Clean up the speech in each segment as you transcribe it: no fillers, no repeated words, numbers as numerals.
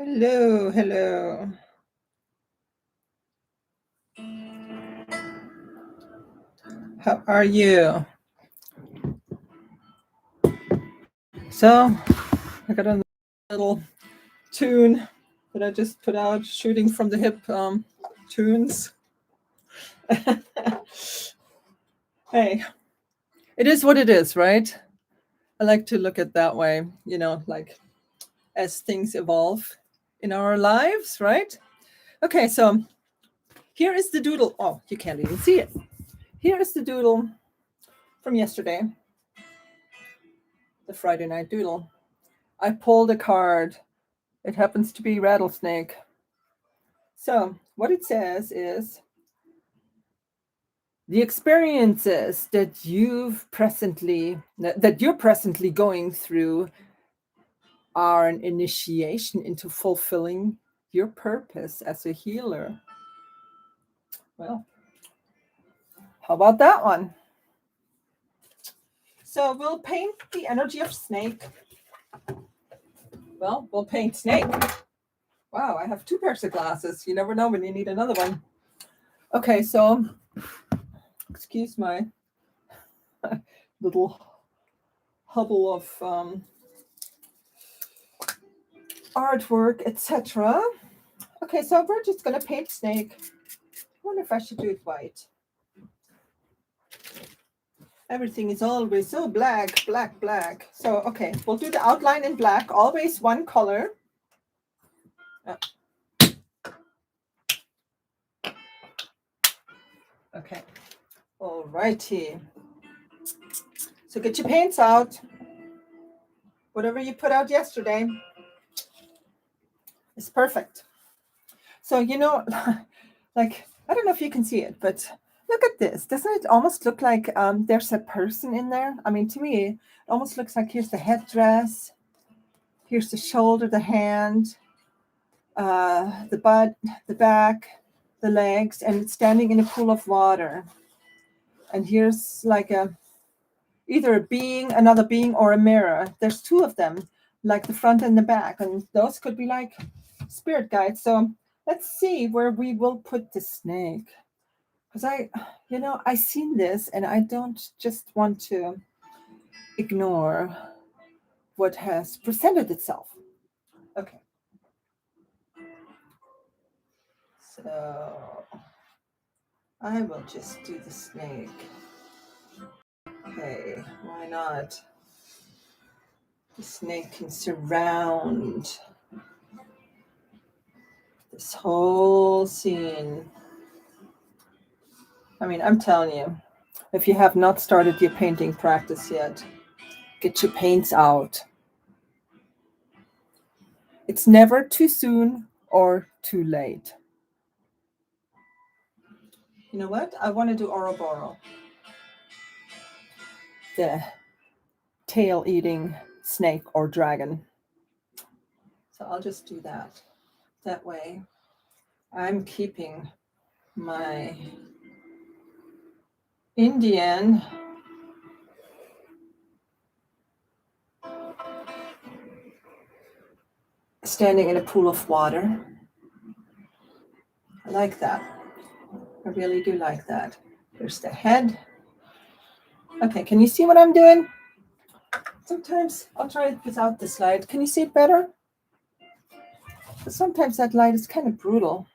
Hello, hello. How are you? So, I got a little tune that I just put out, shooting from the hip tunes. Hey, it is what it is, right? I like to look at that way, like as things evolve in our lives, right? Okay, so here is the doodle. Oh, you can't even see it. Here is the doodle from yesterday, the Friday night doodle. I pulled a card. It happens to be rattlesnake. So, what it says is the experiences that you're presently going through are an initiation into fulfilling your purpose as a healer. Well, how about that one? So, we'll paint the energy of snake. Well, we'll paint snake. Wow, I have two pairs of glasses. You never know when you need another one. Okay, so excuse my little hubble of artwork, etc. Okay, so we're just gonna paint snake. I wonder if I should do it white. Everything is always so black, black, black. So, okay, we'll do the outline in black, always one color. Okay, all righty. So get your paints out. Whatever you put out yesterday is perfect. So, like, I don't know if you can see it, but look at this. Doesn't it almost look like there's a person in there? I mean, to me, it almost looks like here's the headdress, here's the shoulder, the hand, the butt, the back, the legs, and it's standing in a pool of water. And here's like either a being, another being, or a mirror. There's two of them, like the front and the back, and those could be like spirit guides. So let's see where we will put the snake. Because I seen this and I don't just want to ignore what has presented itself. Okay. So I will just do the snake. Okay, why not? The snake can surround this whole scene. I mean, I'm telling you, if you have not started your painting practice yet, get your paints out. It's never too soon or too late. You know what? I want to do Ouroboros, the tail-eating snake or dragon. So I'll just do that. That way, I'm keeping my Indian standing in a pool of water. I like that. I really do like that. Here's the head. Okay, can you see what I'm doing? Sometimes I'll try it without this light. Can you see it better? But sometimes that light is kind of brutal.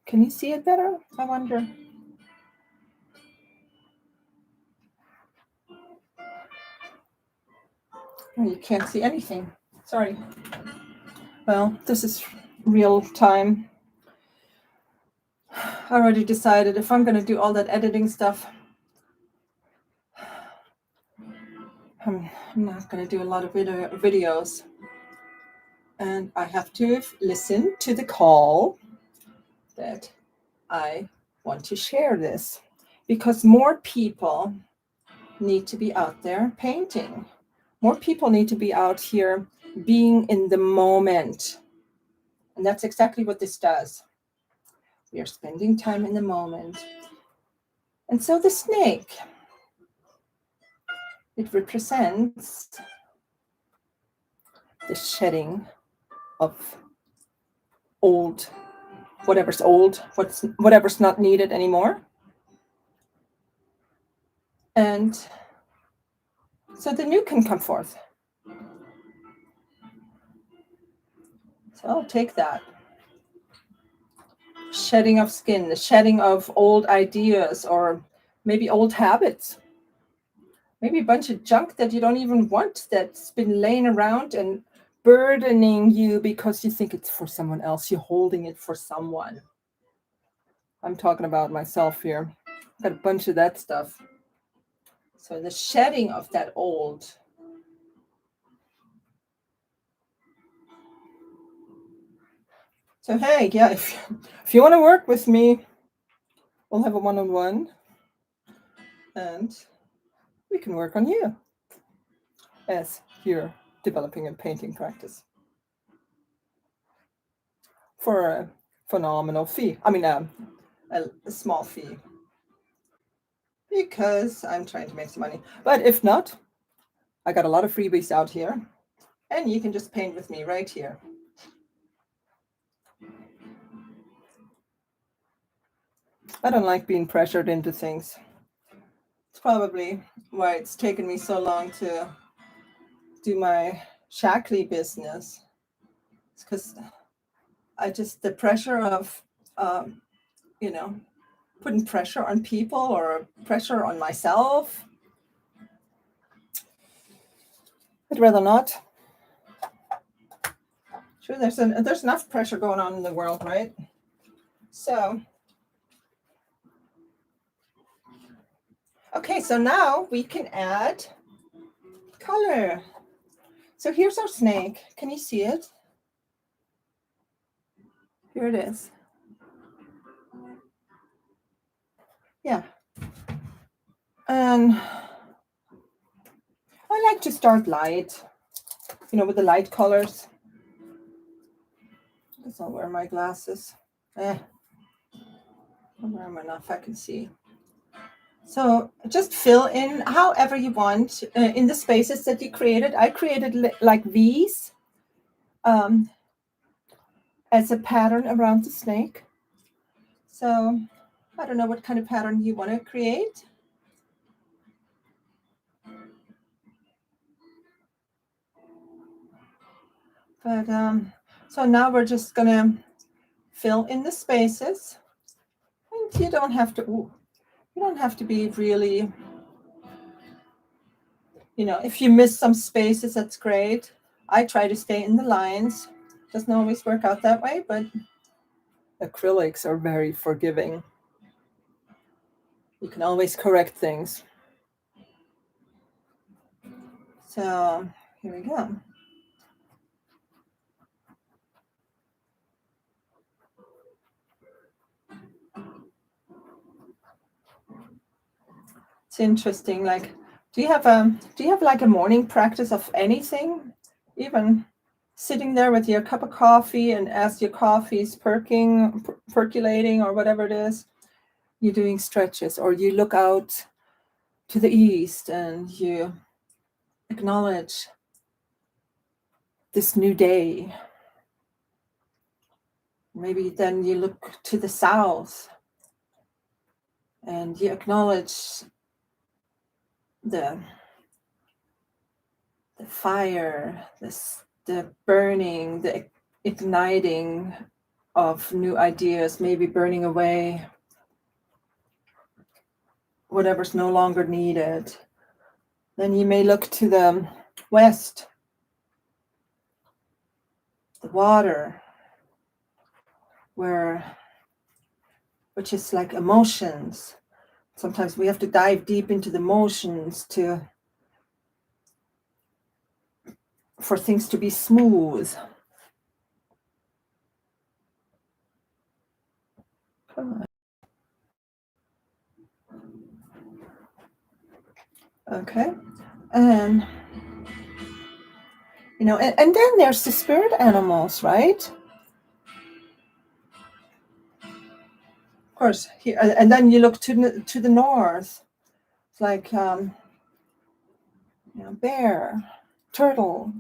Can you see it better? I wonder. Oh, you can't see anything. Sorry. Well, this is real time. I already decided if I'm going to do all that editing stuff, I'm not going to do a lot of videos. And I have to listen to the call that I want to share this, because more people need to be out there painting. More people need to be out here being in the moment. And that's exactly what this does. We are spending time in the moment. And so the snake, it represents the shedding of old, whatever's old, whatever's not needed anymore. And so the new can come forth. So I'll take that. Shedding of skin, the shedding of old ideas or maybe old habits. Maybe a bunch of junk that you don't even want, that's been laying around and burdening you because you think it's for someone else. You're holding it for someone. I'm talking about myself here. Got a bunch of that stuff. So the shedding of that old. So hey, yeah, if you want to work with me, we'll have a one-on-one and we can work on you as you're developing a painting practice for a phenomenal fee. I mean, a small fee, because I'm trying to make some money. But if not, I got a lot of freebies out here, and you can just paint with me right here. I don't like being pressured into things. It's probably why it's taken me so long to do my Shackley business. It's because the pressure of, you know, putting pressure on people or pressure on myself. I'd rather not. Sure, there's enough pressure going on in the world, right? So, okay, so now we can add color. So here's our snake. Can you see it? Here it is. Yeah. And I like to start light, with the light colors. I guess I'll wear my glasses. I'll wear them enough I can see. So just fill in however you want in the spaces that you created. I created like these as a pattern around the snake. So I don't know what kind of pattern you want to create. But so now we're just gonna fill in the spaces, and you don't have to be really, if you miss some spaces, that's great. I try to stay in the lines. Doesn't always work out that way, but acrylics are very forgiving. You can always correct things. So here we go. It's interesting. Like, do you have like a morning practice of anything? Even sitting there with your cup of coffee, and as your coffee's percolating or whatever it is, you're doing stretches, or you look out to the east and you acknowledge this new day. Maybe then you look to the south and you acknowledge the fire, the burning, the igniting of new ideas, maybe burning away whatever's no longer needed. Then you may look to the west, the water, which is like emotions. Sometimes we have to dive deep into the emotions for things to be smooth. Okay. And and then there's the spirit animals, right? Of course, here, and then you look to the north. It's like bear, turtle,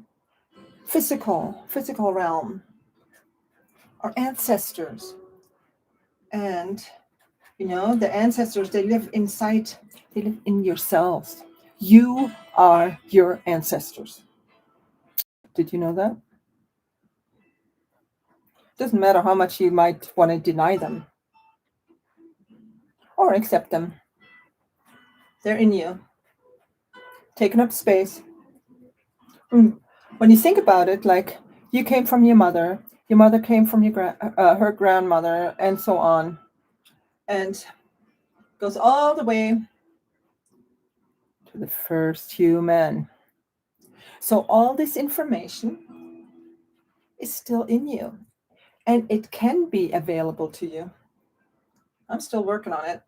physical realm. our ancestors. And, the ancestors, they live inside, they live in yourselves. You are your ancestors. Did you know that? Doesn't matter how much you might want to deny them or accept them. They're in you, taking up space. When you think about it, like you came from your mother came from her grandmother, and so on, and goes all the way to the first human. So all this information is still in you, and it can be available to you. I'm still working on it,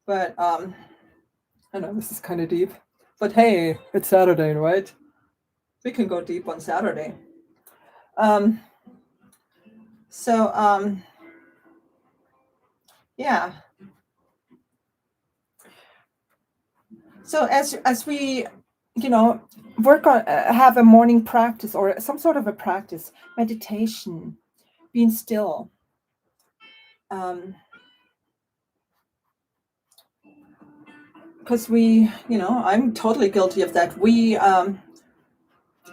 but I know this is kind of deep, but hey, it's Saturday, right? We can go deep on Saturday. Um, so yeah. So as we, work on have a morning practice or some sort of a practice, meditation, being still. Because we, I'm totally guilty of that. We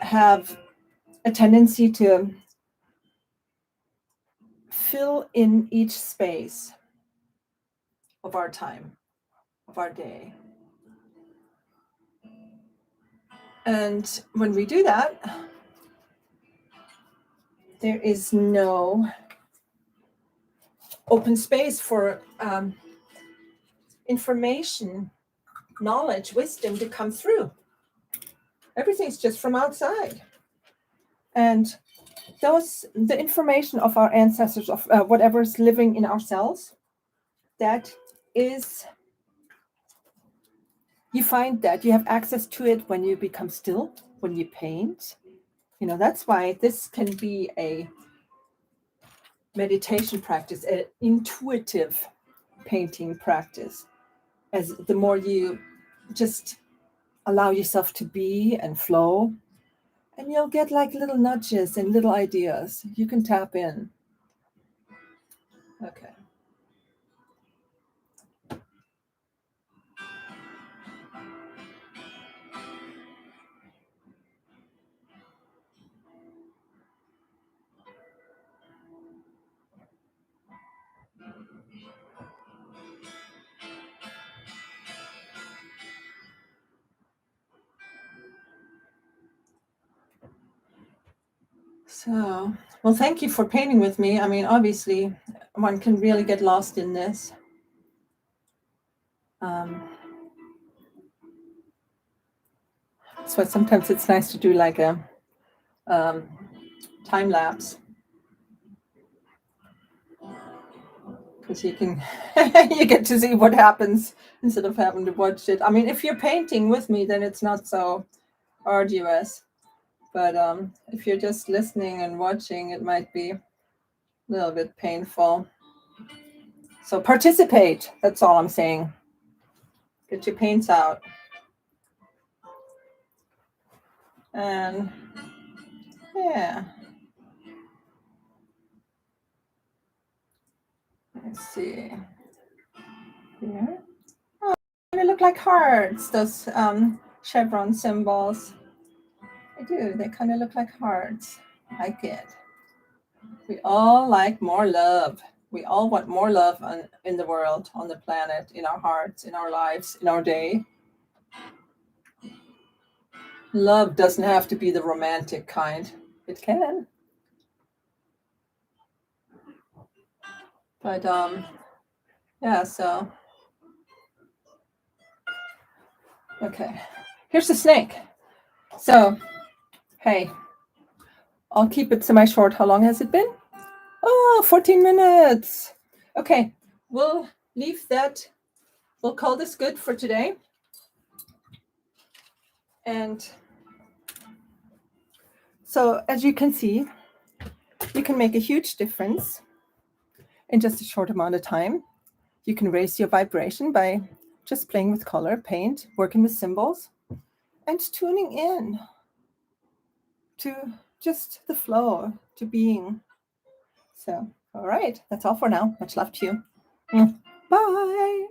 have a tendency to fill in each space of our time, of our day. And when we do that, there is no open space for information, knowledge, wisdom to come through. Everything's just from outside. And the information of our ancestors, of whatever's living in ourselves, that is, you find that you have access to it when you become still, when you paint. That's why this can be a meditation practice, an intuitive painting practice, as the more you just allow yourself to be and flow, and you'll get like little nudges and little ideas you can tap in. Okay. So, well, thank you for painting with me. I mean, obviously, one can really get lost in this. So sometimes it's nice to do like a time lapse, because you can you get to see what happens instead of having to watch it. I mean, if you're painting with me, then it's not so arduous. But if you're just listening and watching, it might be a little bit painful. So participate. That's all I'm saying. Get your paints out. And yeah. Let's see. Here. Oh, they look like hearts, those chevron symbols. They do. They kind of look like hearts. I like it. We all like more love. We all want more love in the world, on the planet, in our hearts, in our lives, in our day. Love doesn't have to be the romantic kind. It can. But yeah, so okay. Here's the snake. So, hey, I'll keep it semi-short. How long has it been? Oh, 14 minutes. Okay, we'll leave that. We'll call this good for today. And so, as you can see, you can make a huge difference in just a short amount of time. You can raise your vibration by just playing with color, paint, working with symbols, and tuning in to just the flow, to being. So, all right, that's all for now. Much love to you. Bye.